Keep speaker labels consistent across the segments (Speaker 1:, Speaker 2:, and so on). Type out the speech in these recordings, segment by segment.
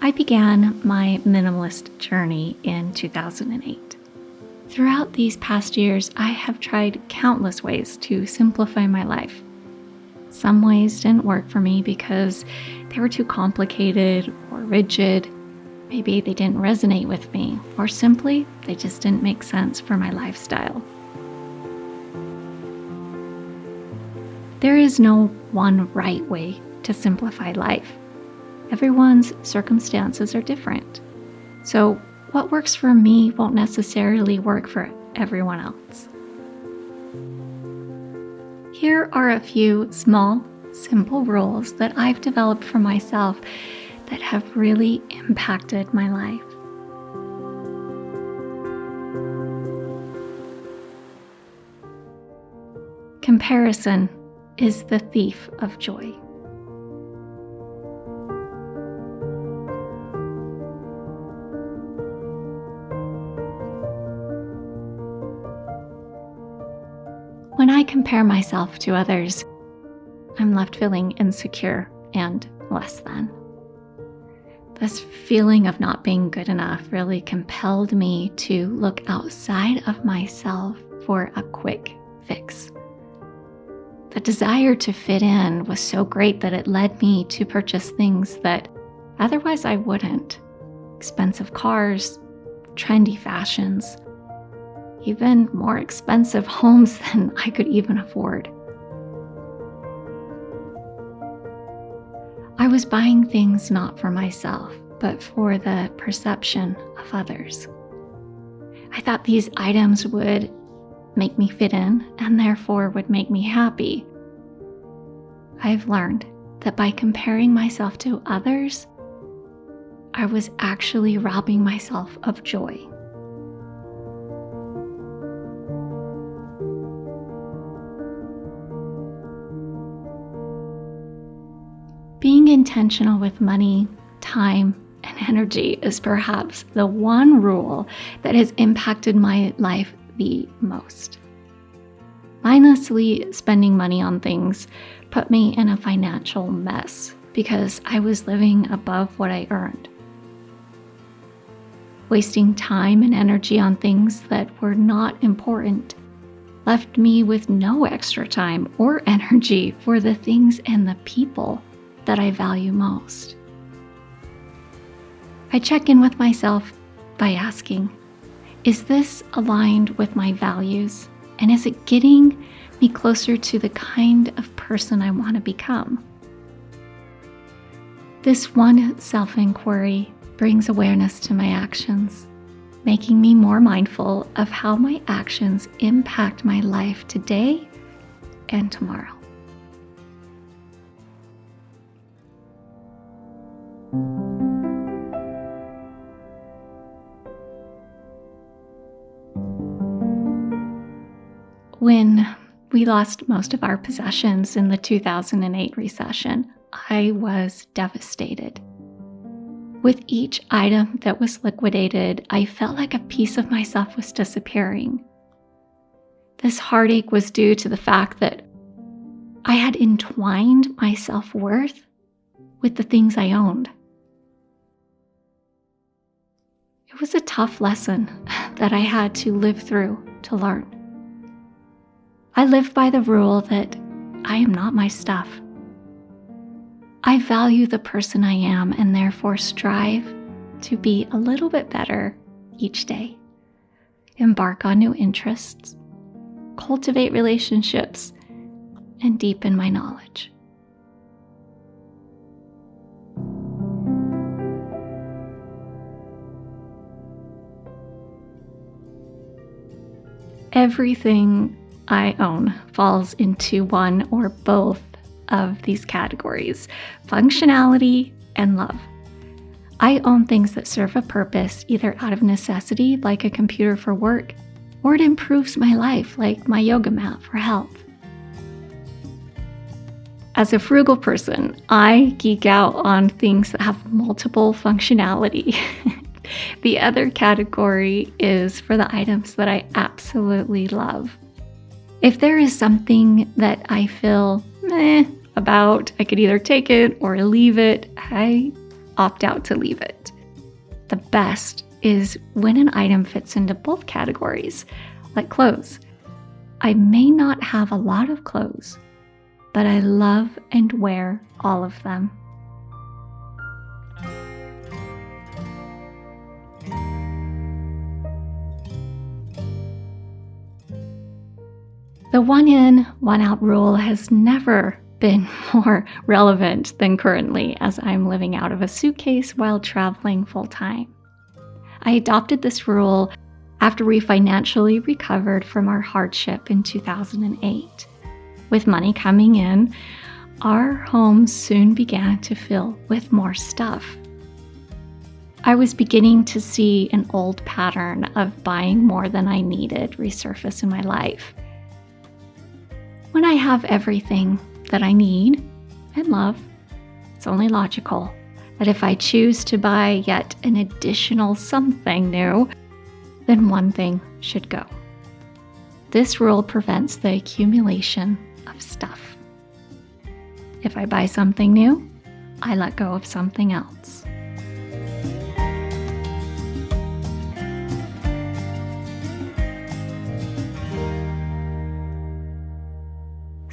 Speaker 1: I began my minimalist journey in 2008. Throughout these past years, I have tried countless ways to simplify my life. Some ways didn't work for me because they were too complicated or rigid. Maybe they didn't resonate with me, or simply they just didn't make sense for my lifestyle. There is no one right way to simplify life. Everyone's circumstances are different. So what works for me won't necessarily work for everyone else. Here are a few small, simple rules that I've developed for myself that have really impacted my life. Comparison is the thief of joy. When I compare myself to others, I'm left feeling insecure and less than. This feeling of not being good enough really compelled me to look outside of myself for a quick fix. The desire to fit in was so great that it led me to purchase things that otherwise I wouldn't. Expensive cars, trendy fashions, even more expensive homes than I could even afford. I was buying things not for myself, but for the perception of others. I thought these items would make me fit in and therefore would make me happy. I've learned that by comparing myself to others, I was actually robbing myself of joy. Being intentional with money, time, and energy is perhaps the one rule that has impacted my life the most. Mindlessly spending money on things put me in a financial mess because I was living above what I earned. Wasting time and energy on things that were not important left me with no extra time or energy for the things and the people that I value most. I check in with myself by asking, is this aligned with my values? And is it getting me closer to the kind of person I want to become? This one self-inquiry brings awareness to my actions, making me more mindful of how my actions impact my life today and tomorrow. When we lost most of our possessions in the 2008 recession, I was devastated. With each item that was liquidated, I felt like a piece of myself was disappearing. This heartache was due to the fact that I had entwined my self-worth with the things I owned. It was a tough lesson that I had to live through to learn. I live by the rule that I am not my stuff. I value the person I am and therefore strive to be a little bit better each day. Embark on new interests, cultivate relationships, and deepen my knowledge. Everything I own falls into one or both of these categories: functionality and love. I own things that serve a purpose, either out of necessity, like a computer for work, or it improves my life, like my yoga mat for health. As a frugal person, I geek out on things that have multiple functionality. The other category is for the items that I absolutely love. If there is something that I feel about, I could either take it or leave it, I opt out to leave it. The best is when an item fits into both categories, like clothes. I may not have a lot of clothes, but I love and wear all of them. The one in, one out rule has never been more relevant than currently, as I'm living out of a suitcase while traveling full time. I adopted this rule after we financially recovered from our hardship in 2008. With money coming in, our home soon began to fill with more stuff. I was beginning to see an old pattern of buying more than I needed resurface in my life. When I have everything that I need and love, it's only logical that if I choose to buy yet an additional something new, then one thing should go. This rule prevents the accumulation of stuff. If I buy something new, I let go of something else.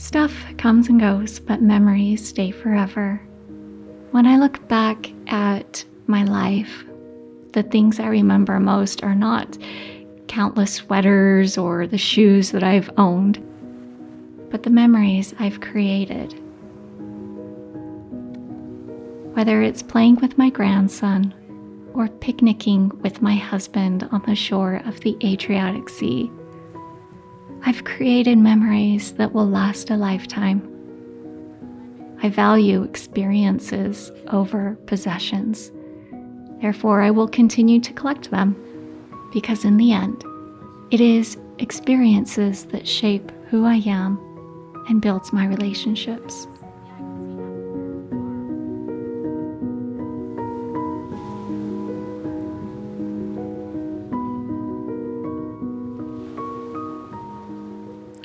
Speaker 1: Stuff comes and goes, but memories stay forever. When I look back at my life, the things I remember most are not countless sweaters or the shoes that I've owned, but the memories I've created. Whether it's playing with my grandson or picnicking with my husband on the shore of the Adriatic Sea, I've created memories that will last a lifetime. I value experiences over possessions. Therefore, I will continue to collect them because in the end, it is experiences that shape who I am and builds my relationships.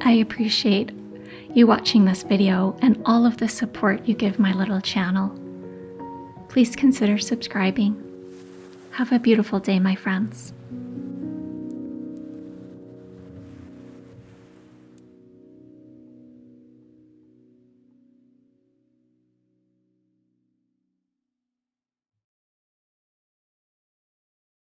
Speaker 1: I appreciate you watching this video and all of the support you give my little channel. Please consider subscribing. Have a beautiful day, my friends.